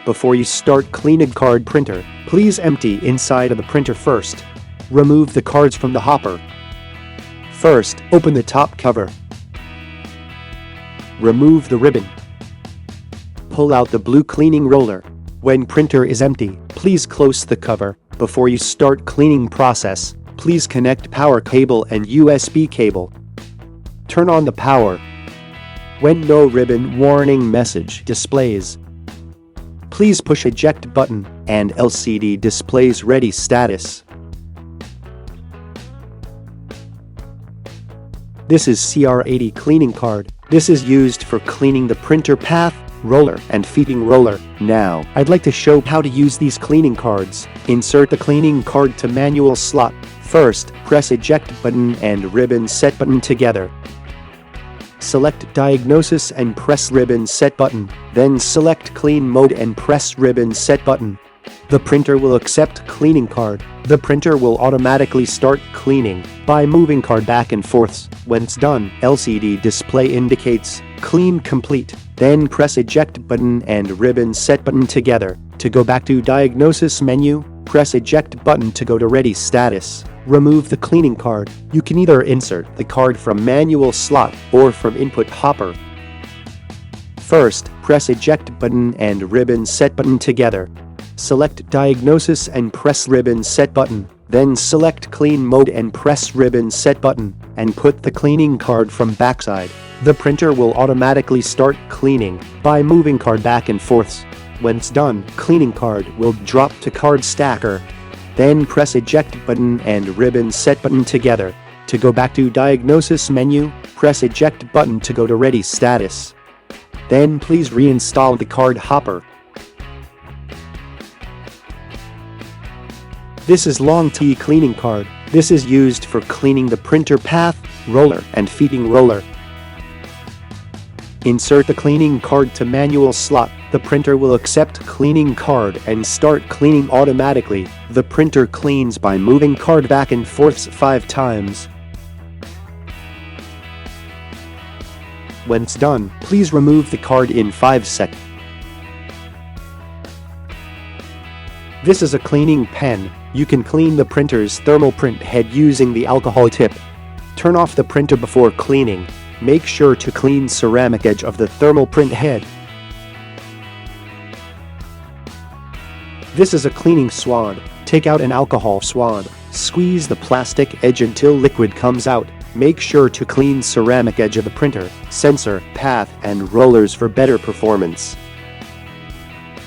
Before you start cleaning card printer, please empty inside of the printer first. Remove the cards from the hopper. First, open the top cover. Remove the ribbon. Pull out the blue cleaning roller. When printer is empty, please close the cover. Before you start cleaning process, please connect power cable and USB cable. Turn on the power. When no ribbon warning message displays, please push eject button and LCD displays ready status. This is CR80 cleaning card. This is used for cleaning the printer path, roller and feeding roller. Now, I'd like to show how to use these cleaning cards. Insert the cleaning card to manual slot. First, press eject button and ribbon set button together. Select diagnosis and press ribbon set button. Then select clean mode and press ribbon set button. The printer will accept cleaning card. The printer will automatically start cleaning by moving card back and forth. When it's done, LCD display indicates clean complete. Then press eject button and ribbon set button together. To go back to diagnosis menu, press eject button to go to ready status. Remove the cleaning card. You can either insert the card from manual slot or from input hopper. First, press eject button and ribbon set button together. Select diagnosis and press ribbon set button. Then select clean mode and press ribbon set button and put the cleaning card from backside. The printer will automatically start cleaning by moving card back and forth. When it's done, cleaning card will drop to card stacker. Then press eject button and ribbon set button together. To go back to diagnosis menu, press eject button to go to ready status. Then please reinstall the card hopper. This is long T cleaning card. This is used for cleaning the printer path, roller and feeding roller. Insert the cleaning card to manual slot. The printer will accept cleaning card and start cleaning automatically. The printer cleans by moving card back and forth 5 times. When it's done, please remove the card in 5 seconds. This is a cleaning pen. You can clean the printer's thermal print head using the alcohol tip. Turn off the printer before cleaning. Make sure to clean ceramic edge of the thermal print head. This is a cleaning swab. Take out an alcohol swab. Squeeze the plastic edge until liquid comes out. Make sure to clean ceramic edge of the printer, sensor, path, and rollers for better performance.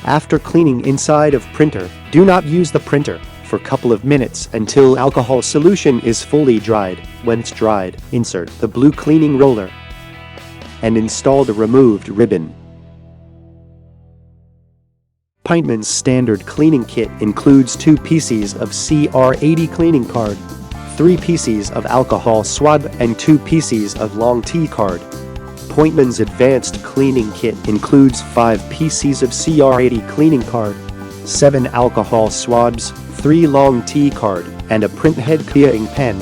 After cleaning inside of printer, do not use the printer for a couple of minutes until alcohol solution is fully dried. When it's dried, insert the blue cleaning roller and install the removed ribbon. POINTMAN's standard cleaning kit includes 2 pieces of CR80 cleaning card, 3 pieces of alcohol swab, and 2 pieces of long T card. POINTMAN's advanced cleaning kit includes 5 pieces of CR80 cleaning card, 7 alcohol swabs, 3 long T card, and a print head cleaning pen.